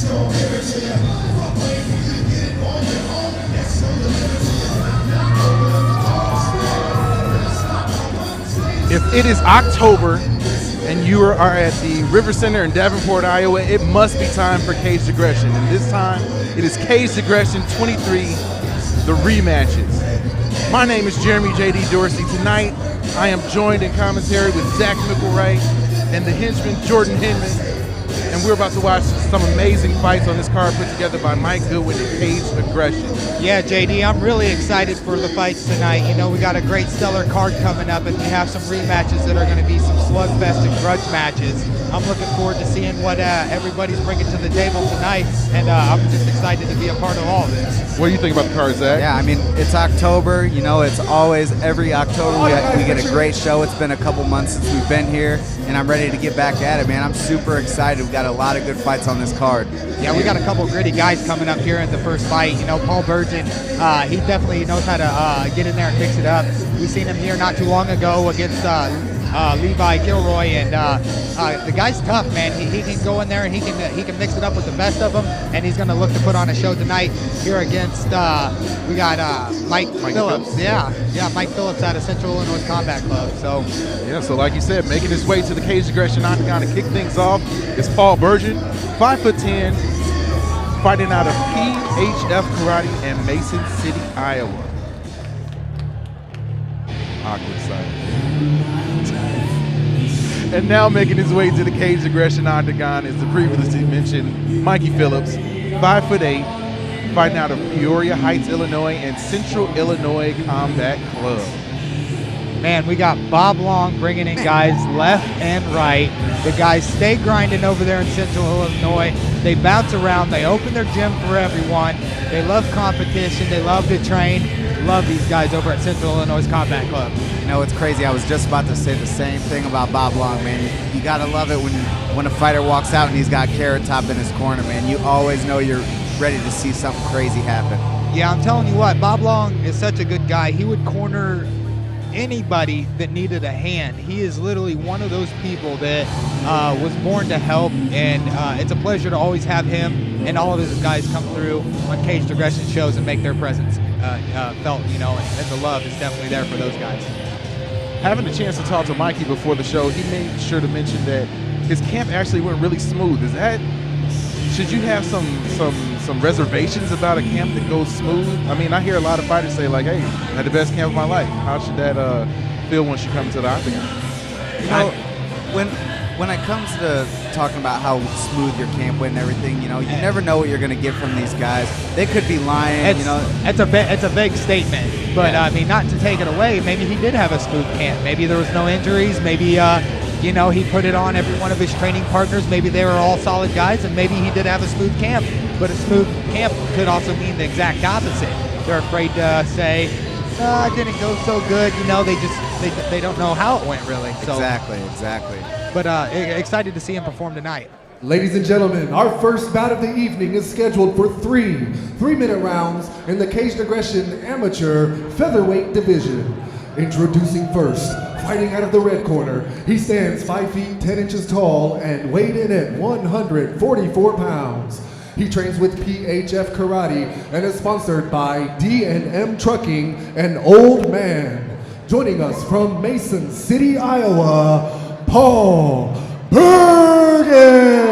If it is October and you are at the RiverCenter in Davenport, Iowa, it must be time for Caged Aggression. And this time, it is Caged Aggression 23, the rematches. My name is Jeremy J.D. Dorsey. Tonight, I am joined in commentary with Zach Mickelwright and the henchman Jordan Hinman. And we're about to watch some amazing fights on this card put together by Mike Goodwin and Caged Aggression. Yeah, JD, I'm really excited for the fights tonight. You know, we got a great stellar card coming up, and we have some rematches that are going to be some slugfest and grudge matches. I'm looking forward to seeing what everybody's bringing to the table tonight, and I'm just excited to be a part of all of this. What do you think about the card, Zach? Yeah, I mean, it's October. You know, it's always every October we get a great show. It's been a couple months since we've been here, and I'm ready to get back at it, man. I'm super excited. We've got a lot of good fights on this card. Yeah, we got a couple gritty guys coming up here in the first fight. You know, Paul Burgin, he definitely knows how to get in there and mix it up. We seen him here not too long ago against Levi Kilroy, and the guy's tough, man. He can go in there and he can mix it up with the best of them, and he's going to look to put on a show tonight here against we got Mike Phillips. Yeah, Mike Phillips out of Central Illinois Combat Club. So so like you said, making his way to the Caged Aggression octagon to kick things off is Paul Burgin, 5'10", fighting out of PHF Karate in Mason City, Iowa. Awkward silence. And now making his way to the Caged Aggression octagon is the previously mentioned Mikey Phillips, 5'8", fighting out of Peoria Heights, Illinois, and Central Illinois Combat Club. Man, we got Bob Long bringing in guys left and right. The guys stay grinding over there in Central Illinois. They bounce around. They open their gym for everyone. They love competition. They love to train. Love these guys over at Central Illinois Combat Club. You know, it's crazy. I was just about to say the same thing about Bob Long, man. You got to love it when a fighter walks out and he's got Carrot Top in his corner, man. You always know you're ready to see something crazy happen. Yeah, I'm telling you what, Bob Long is such a good guy. He would corner anybody that needed a hand. He is literally one of those people that was born to help, and it's a pleasure to always have him and all of his guys come through on Caged Aggression shows and make their presence felt, you know, and the love is definitely there for those guys. Having the chance to talk to Mikey before the show, he made sure to mention that his camp actually went really smooth. Is that, should you have some reservations about a camp that goes smooth? I mean, I hear a lot of fighters say like, hey, I had the best camp of my life. How should that feel once you come to the octagon? You know, when it comes to talking about how smooth your camp went and everything, you know, you never know what you're going to get from these guys. They could be lying, you know. It's a vague statement, but I mean, not to take it away, maybe he did have a smooth camp. Maybe there was no injuries. Maybe, you know, he put it on every one of his training partners. Maybe they were all solid guys, and maybe he did have a smooth camp. But a smooth camp could also mean the exact opposite. They're afraid to say, it didn't go so good. You know, they don't know how it went really. So, Exactly. But excited to see him perform tonight. Ladies and gentlemen, our first bout of the evening is scheduled for three 3-minute rounds in the Caged Aggression Amateur Featherweight Division. Introducing first, fighting out of the red corner, he stands 5 feet 10 inches tall and weighed in at 144 pounds. He trains with PHF Karate and is sponsored by D&M Trucking and Old Man. Joining us from Mason City, Iowa, Paul Burgin!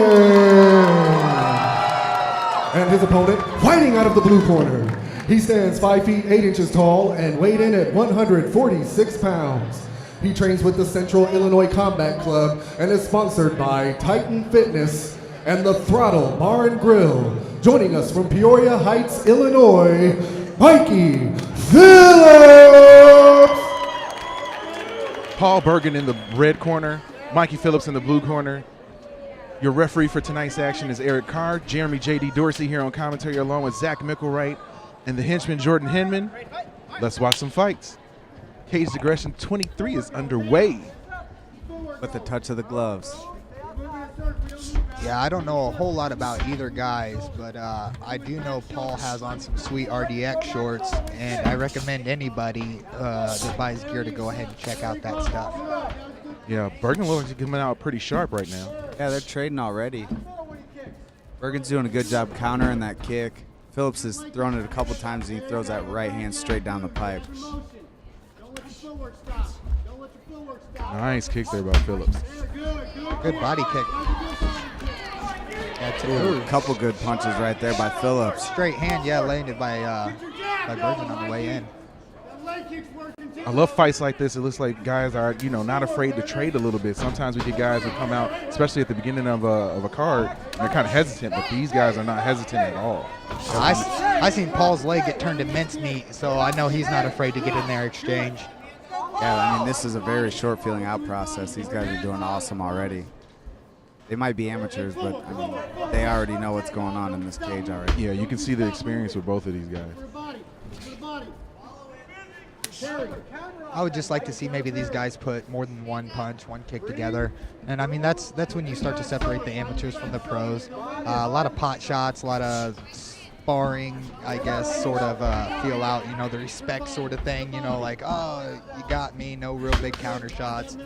And his opponent, fighting out of the blue corner. He stands 5 feet 8 inches tall and weighed in at 146 pounds. He trains with the Central Illinois Combat Club and is sponsored by Titan Fitness and the Throttle Bar and Grill. Joining us from Peoria Heights, Illinois, Mikey Phillips! Paul Burgin in the red corner, Mikey Phillips in the blue corner. Your referee for tonight's action is Eric Carr. Jeremy J.D. Dorsey here on commentary along with Zach Mickelwright and the henchman Jordan Hinman. Let's watch some fights. Caged Aggression 23 is underway. With the touch of the gloves. Yeah, I don't know a whole lot about either guys, but I do know Paul has on some sweet RDX shorts, and I recommend anybody that buys gear to go ahead and check out that stuff. Yeah, Burgin looks like he's coming out pretty sharp right now. Yeah, they're trading already. Burgin's doing a good job countering that kick. Phillips has thrown it a couple times, and he throws that right hand straight down the pipe. Nice kick there by Phillips. Good body kick. Ooh, a couple good punches right there by Phillips. Straight hand, yeah, landed by Burgin on the way in. I love fights like this. It looks like guys are, not afraid to trade a little bit. Sometimes we get guys who come out, especially at the beginning of a card, and they're kind of hesitant, but these guys are not hesitant at all. I seen Paul's leg get turned to mincemeat, so I know he's not afraid to get in there, exchange. Yeah, I mean, this is a very short feeling out process. These guys are doing awesome already. They might be amateurs, but I mean, they already know what's going on in this cage already. Yeah, you can see the experience with both of these guys. I would just like to see maybe these guys put more than one punch, one kick together. And I mean, that's when you start to separate the amateurs from the pros. A lot of pot shots, a lot of sparring, I guess, sort of feel out, the respect sort of thing, like, oh, you got me, no real big counter shots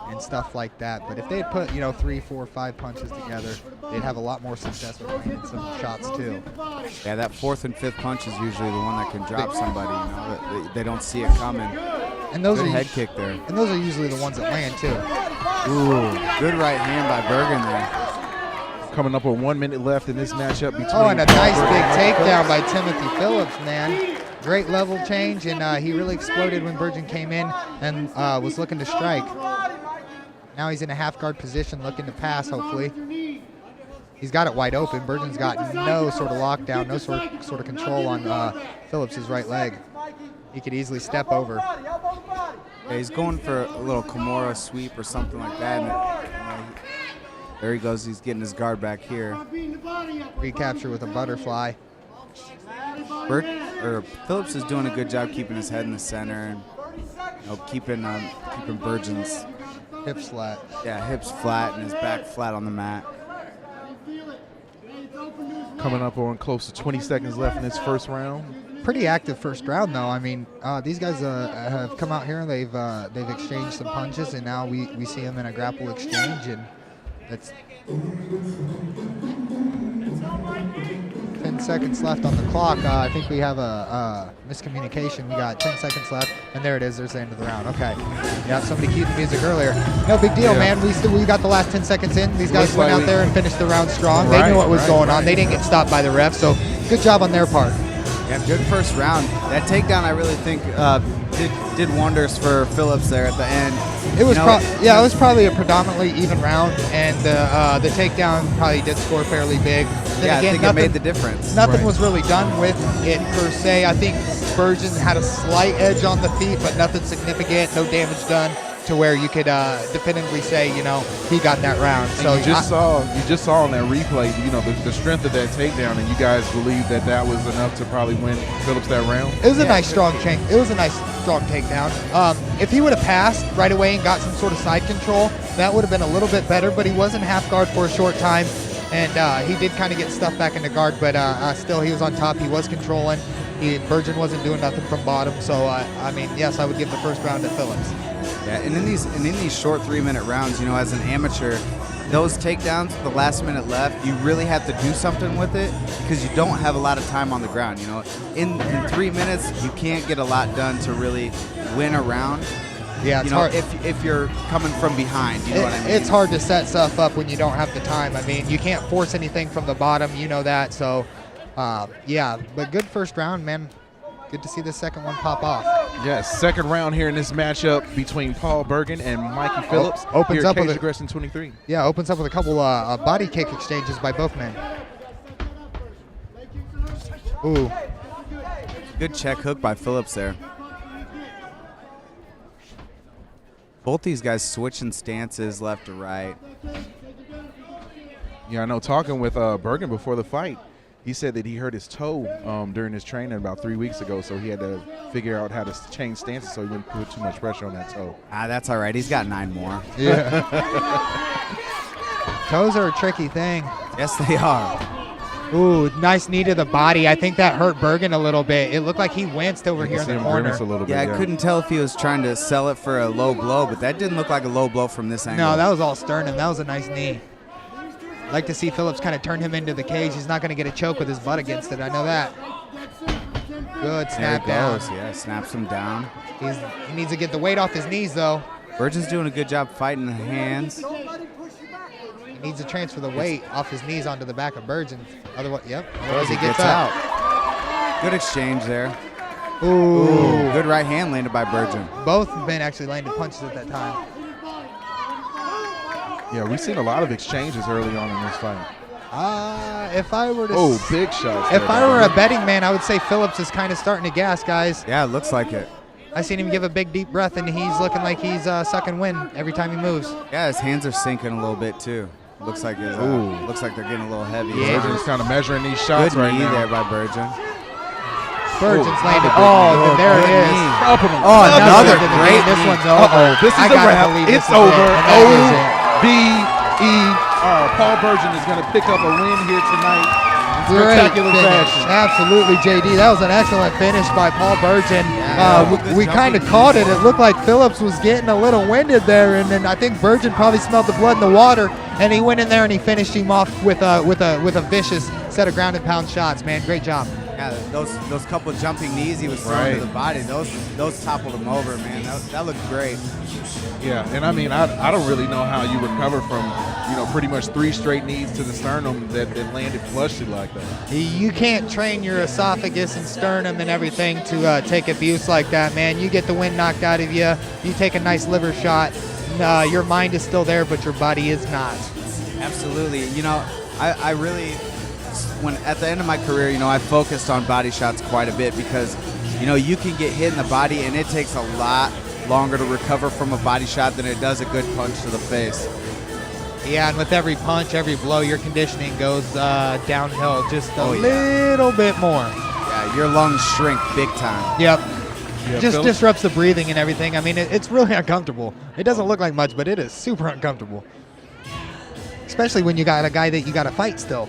and stuff like that. But if they'd put, 3, 4, 5 punches together, they'd have a lot more success with landing some shots too. Yeah, that 4th and 5th punch is usually the one that can drop somebody. They don't see it coming. And those good are head kick there. And those are usually the ones that land too. Ooh, good right hand by Burgin there. Coming up with 1 minute left in this matchup between. Oh, and a nice big takedown by Timothy Phillips, man. Great level change, and he really exploded when Burgin came in and was looking to strike. Now he's in a half guard position looking to pass, hopefully. He's got it wide open. Burgin's got no sort of lockdown, no sort of control on Phillips' right leg. He could easily step over. Yeah, he's going for a little Kimura sweep or something like that. And there he goes. He's getting his guard back here. Recapture with a butterfly. Phillips is doing a good job keeping his head in the center and keeping Burgin's hips flat. Yeah, hips flat and his back flat on the mat. Coming up on close to 20 seconds left in this first round. Pretty active first round, though. I mean, these guys have come out here and they've exchanged some punches, and now we see them in a grapple exchange, and that's 10 seconds left on the clock. I think we have a miscommunication. We got 10 seconds left, and there it is. There's the end of the round. Okay. Yeah, somebody cued the music earlier. No big deal, man. We got the last 10 seconds in. These guys went out there and finished the round strong. They knew what was going on. They didn't get stopped by the ref, so good job on their part. Yeah, good first round. That takedown, I really think, did wonders for Phillips there at the end. It was it was probably a predominantly even round, and the takedown probably did score fairly big. Then yeah, again, I think it made the difference. Nothing was really done with it per se. I think Burgin had a slight edge on the feet, but nothing significant. No damage done to where you could definitively say, he got that round. So you just saw in that replay, the strength of that takedown, and you guys believe that was enough to probably win Phillips that round. It was a nice strong change. It was a nice strong takedown. If he would have passed right away and got some sort of side control, that would have been a little bit better. But he was in half guard for a short time, and he did kind of get stuffed back into guard. But still, he was on top. He was controlling. Burgin wasn't doing nothing from bottom. So I mean, yes, I would give the first round to Phillips. Yeah, and in these short 3-minute rounds, as an amateur, those takedowns, the last minute left, you really have to do something with it because you don't have a lot of time on the ground. In 3 minutes, you can't get a lot done to really win a round. Yeah, it's hard. If you're coming from behind, you know what I mean? It's hard to set stuff up when you don't have the time. I mean, you can't force anything from the bottom, that. So, yeah, but good first round, man. Good to see the second one pop off. Yes, second round here in this matchup between Paul Burgin and Mikey Phillips. Opens up with Aggression 23. Yeah, opens up with a couple body kick exchanges by both men. Ooh. Good check hook by Phillips there. Both these guys switching stances left to right. Yeah, I know. Talking with Burgin before the fight, he said that he hurt his toe during his training about 3 weeks ago, so he had to figure out how to change stances so he wouldn't put too much pressure on that toe. That's all right. He's got 9 more. Yeah. Toes are a tricky thing. Yes, they are. Ooh, nice knee to the body. I think that hurt Burgin a little bit. It looked like he winced over here in the corner. A little bit, yeah, I couldn't tell if he was trying to sell it for a low blow, but that didn't look like a low blow from this angle. No, that was all sternum. That was a nice knee. Like to see Phillips kind of turn him into the cage. He's not going to get a choke with his butt against it. I know that. Good snap down. Yeah, snaps him down. He needs to get the weight off his knees, though. Burgin's doing a good job fighting the hands. He needs to transfer the weight off his knees onto the back of Burgin. Otherwise, Otherwise he gets up. out. Good exchange there. Ooh. Good right hand landed by Burgin. Both men actually landed punches at that time. Yeah, we've seen a lot of exchanges early on in this fight. If I were to big shots. If I were a betting man, I would say Phillips is kind of starting to gas, guys. Yeah, it looks like it. I seen him give a big deep breath, and he's looking like he's sucking wind every time he moves. Yeah, his hands are sinking a little bit too. Looks like they're getting a little heavy. Yeah. Burgin's kind of measuring these shots Good right knee now. there by Burgin. Burgin's landed. Oh, There it is. Another great This knee. one's over. This is I a gotta wrap. believe It's this is it, over. and that is it. O-V-E-R. Paul Burgin is going to pick up a win here tonight in Great spectacular finish. fashion. Absolutely, JD. That was an excellent finish by Paul Burgin. Yeah, We kind of caught it. It looked like Phillips was getting a little winded there, and then I think Burgin probably smelled the blood in the water, and he went in there and he finished him off with a vicious set of ground and pound shots. Man, great job. Yeah, those couple jumping knees he was throwing to the body, those toppled him over, man. That looked great. Yeah, and I mean, I don't really know how you recover from, pretty much 3 straight knees to the sternum that landed flushly like that. You can't train your esophagus and sternum and everything to take abuse like that, man. You get the wind knocked out of you. You take a nice liver shot. Your mind is still there, but your body is not. Absolutely. I really, when at the end of my career, I focused on body shots quite a bit because, you can get hit in the body and it takes a lot longer to recover from a body shot than it does a good punch to the face. Yeah, and with every punch, every blow, your conditioning goes downhill just a little bit more. Yeah, your lungs shrink big time. Yep. Yeah, Just Phil? disrupts the breathing and everything. I mean, it's really uncomfortable. It doesn't look like much, but it is super uncomfortable. Especially when you got a guy that you got to fight still,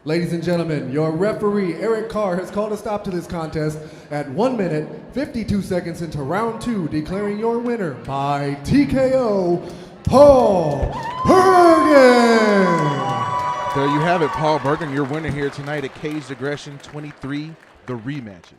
Ladies and gentlemen, your referee, Eric Carr, has called a stop to this contest at 1 minute, 52 seconds into round 2, declaring your winner by TKO, Paul Burgin. There you have it, Paul Burgin, your winner here tonight at Caged Aggression 23, the rematches.